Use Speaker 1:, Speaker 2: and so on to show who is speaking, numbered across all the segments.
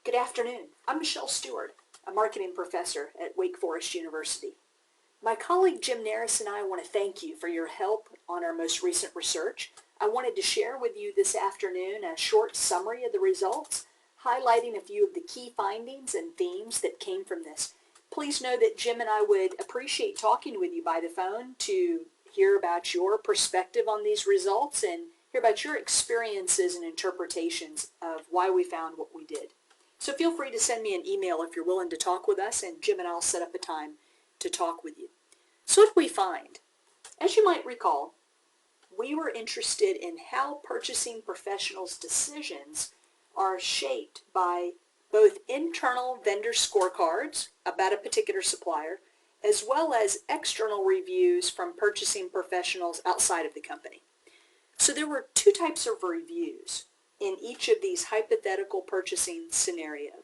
Speaker 1: Good afternoon. I'm Michelle Stewart, a marketing professor at Wake Forest University. My colleague Jim Naris and I want to thank you for your help on our most recent research. I wanted to share with you this afternoon a short summary of the results, highlighting a few of the key findings and themes that came from this. Please know that Jim and I would appreciate talking with you by the phone to hear about your perspective on these results and hear about your experiences and interpretations of why we found what we did. So feel free to send me an email if you're willing to talk with us, and Jim and I'll set up a time to talk with you. So what did we find? As you might recall, we were interested in how purchasing professionals' decisions are shaped by both internal vendor scorecards about a particular supplier, as well as external reviews from purchasing professionals outside of the company. So there were two types of reviews in each of these hypothetical purchasing scenarios.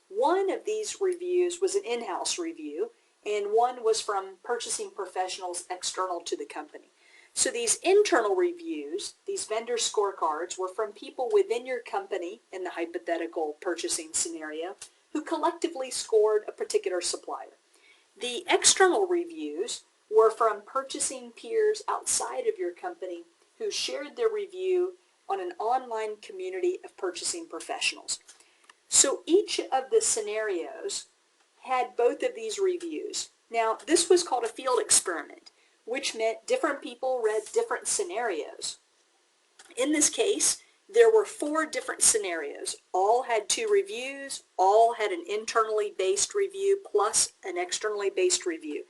Speaker 1: One of these reviews was an in-house review, and one was from purchasing professionals external to the company. So these internal reviews, these vendor scorecards, were from people within your company in the hypothetical purchasing scenario who collectively scored a particular supplier. The external reviews were from purchasing peers outside of your company who shared their review on an online community of purchasing professionals. So each of the scenarios had both of these reviews. Now, this was called a field experiment, which meant different people read different scenarios. In this case, there were 4 different scenarios. All had 2 reviews, all had an internally based review plus an externally based review.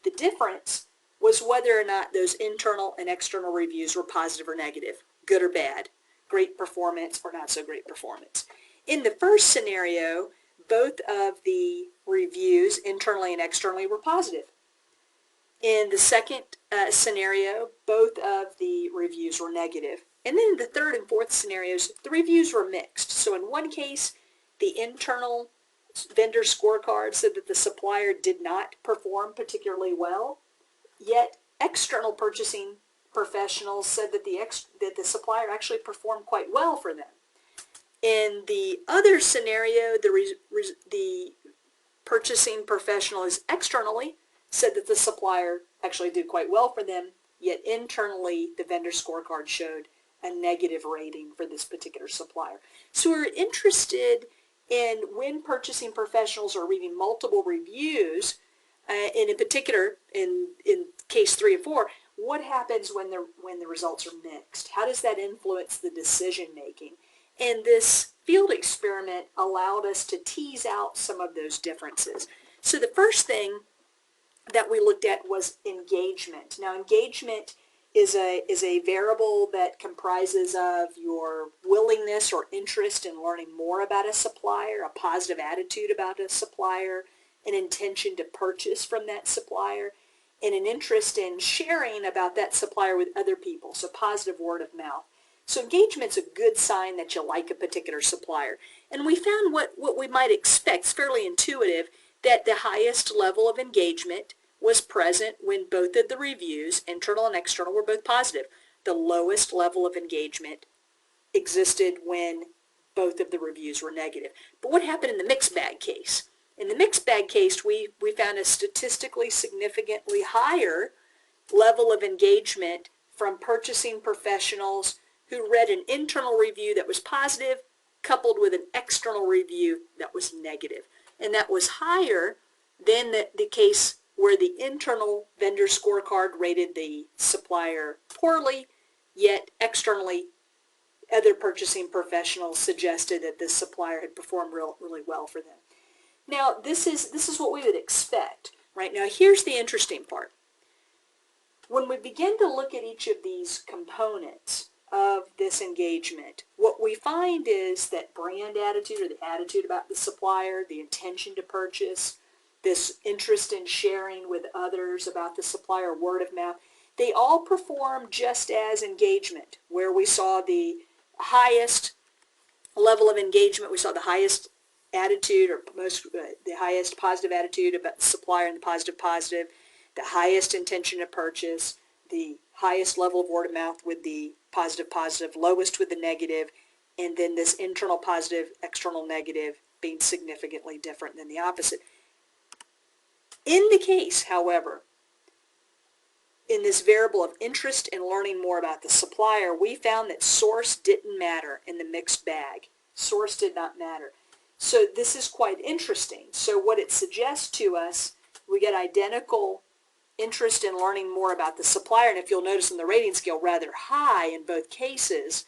Speaker 1: The difference was whether or not those internal and external reviews were positive or negative, good or bad, great performance or not so great performance. In the first scenario, both of the reviews, internally and externally, were positive. In the second scenario, both of the reviews were negative. And then in the third and fourth scenarios, the reviews were mixed. So in one case, the internal vendor scorecard said that the supplier did not perform particularly well, yet external purchasing professionals said that the supplier actually performed quite well for them. In the other scenario, the purchasing professionals externally said that the supplier actually did quite well for them, yet internally the vendor scorecard showed a negative rating for this particular supplier. So we're interested in when purchasing professionals are reading multiple reviews, and in particular, in case 3 and 4, what happens when the results are mixed? How does that influence the decision making? And this field experiment allowed us to tease out some of those differences. So the first thing that we looked at was engagement. Now, engagement is a variable that comprises of your willingness or interest in learning more about a supplier, a positive attitude about a supplier, an intention to purchase from that supplier, and an interest in sharing about that supplier with other people, so positive word of mouth. So engagement's a good sign that you like a particular supplier. And we found what we might expect, it's fairly intuitive, that the highest level of engagement was present when both of the reviews, internal and external, were both positive. The lowest level of engagement existed when both of the reviews were negative. But what happened in the mixed bag case? In the mixed bag case, we found a statistically significantly higher level of engagement from purchasing professionals who read an internal review that was positive coupled with an external review that was negative. And that was higher than the case where the internal vendor scorecard rated the supplier poorly, yet externally other purchasing professionals suggested that this supplier had performed really well for them. Now, this is what we would expect, right? Now, here's the interesting part. When we begin to look at each of these components of this engagement, what we find is that brand attitude, or the attitude about the supplier, the intention to purchase, this interest in sharing with others about the supplier, word of mouth, they all perform just as engagement, where we saw the highest level of engagement, we saw the highest attitude, or the highest positive attitude about the supplier and the positive, the highest intention to purchase, the highest level of word of mouth with the positive, lowest with the negative, and then this internal positive, external negative being significantly different than the opposite. In the case, however, in this variable of interest in learning more about the supplier, we found that source didn't matter in the mixed bag. Source did not matter. So this is quite interesting. So what it suggests to us, we get identical interest in learning more about the supplier, and if you'll notice in the rating scale, rather high in both cases.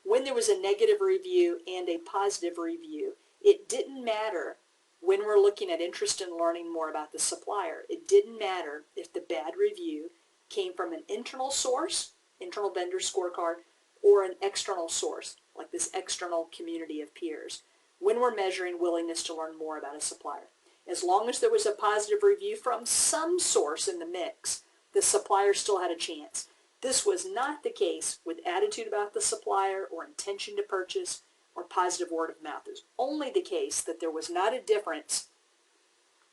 Speaker 1: When there was a negative review and a positive review, it didn't matter when we're looking at interest in learning more about the supplier. It didn't matter if the bad review came from an internal source, internal vendor scorecard, or an external source, like this external community of peers, when we're measuring willingness to learn more about a supplier. As long as there was a positive review from some source in the mix, the supplier still had a chance. This was not the case with attitude about the supplier or intention to purchase or positive word of mouth. It was only the case that there was not a difference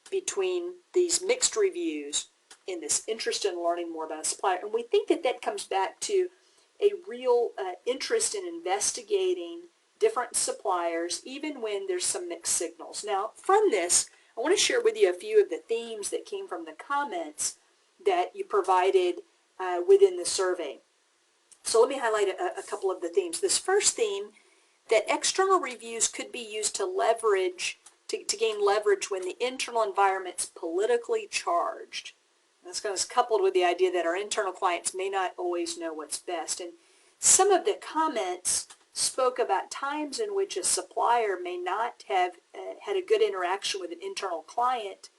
Speaker 1: between these mixed reviews in this interest in learning more about a supplier. And we think that that comes back to a real interest in investigating different suppliers, even when there's some mixed signals. Now, from this, I want to share with you a few of the themes that came from the comments that you provided within the survey. So let me highlight a couple of the themes. This first theme, that external reviews could be used to leverage, to gain leverage when the internal environment's politically charged. That's kind of coupled with the idea that our internal clients may not always know what's best. And some of the comments spoke about times in which a supplier may not have had a good interaction with an internal client,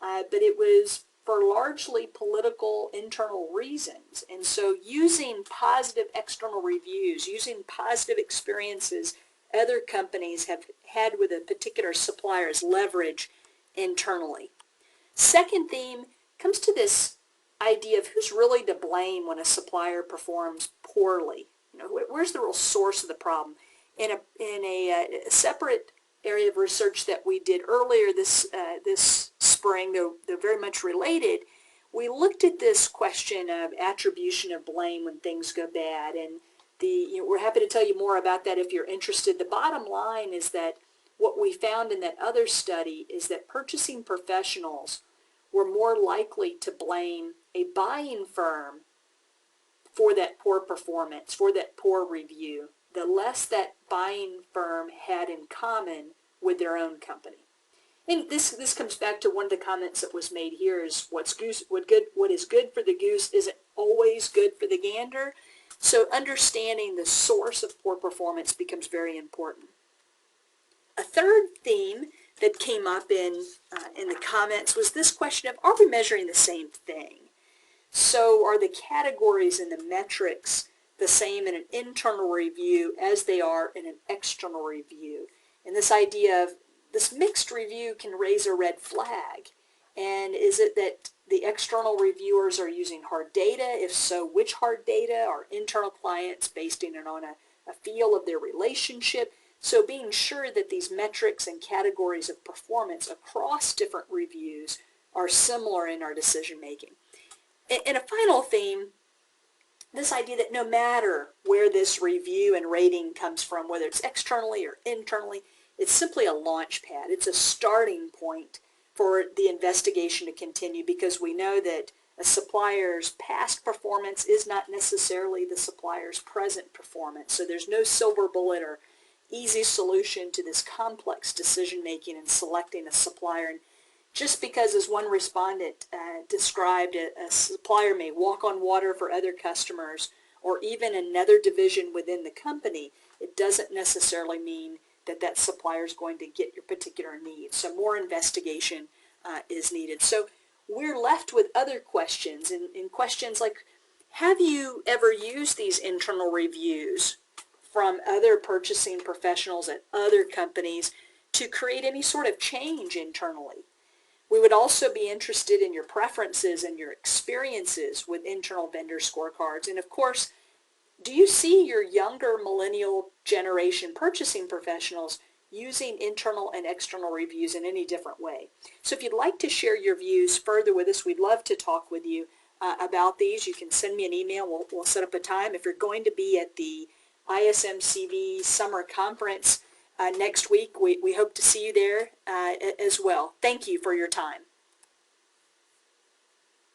Speaker 1: but it was for largely political internal reasons. And so using positive external reviews, using positive experiences other companies have had with a particular supplier as leverage internally. Second theme comes to this idea of who's really to blame when a supplier performs poorly. You know, where's the real source of the problem? In a separate area of research that we did earlier this spring, though very much related, we looked at this question of attribution of blame when things go bad, and we're happy to tell you more about that if you're interested. The bottom line is that what we found in that other study is that purchasing professionals were more likely to blame a buying firm for that poor performance, for that poor review, the less that buying firm had in common with their own company. And this comes back to one of the comments that was made here is what is good for the goose isn't always good for the gander. So understanding the source of poor performance becomes very important. A third theme that came up in the comments was this question of, are we measuring the same thing? So are the categories and the metrics the same in an internal review as they are in an external review? And this idea of this mixed review can raise a red flag. And is it that the external reviewers are using hard data? If so, which hard data? Are internal clients basing it on a feel of their relationship? So being sure that these metrics and categories of performance across different reviews are similar in our decision making. And a final theme, this idea that no matter where this review and rating comes from, whether it's externally or internally, it's simply a launch pad. It's a starting point for the investigation to continue, because we know that a supplier's past performance is not necessarily the supplier's present performance. So there's no silver bullet or easy solution to this complex decision making and selecting a supplier. And just because, as one respondent described, a supplier may walk on water for other customers or even another division within the company, it doesn't necessarily mean that that supplier is going to get your particular needs. So more investigation is needed. So we're left with other questions, and questions like, have you ever used these internal reviews from other purchasing professionals at other companies to create any sort of change internally? We would also be interested in your preferences and your experiences with internal vendor scorecards. And of course, do you see your younger millennial generation purchasing professionals using internal and external reviews in any different way? So if you'd like to share your views further with us, we'd love to talk with you about these. You can send me an email. We'll set up a time. If you're going to be at the ISMCV Summer Conference next week. We hope to see you there as well. Thank you for your time.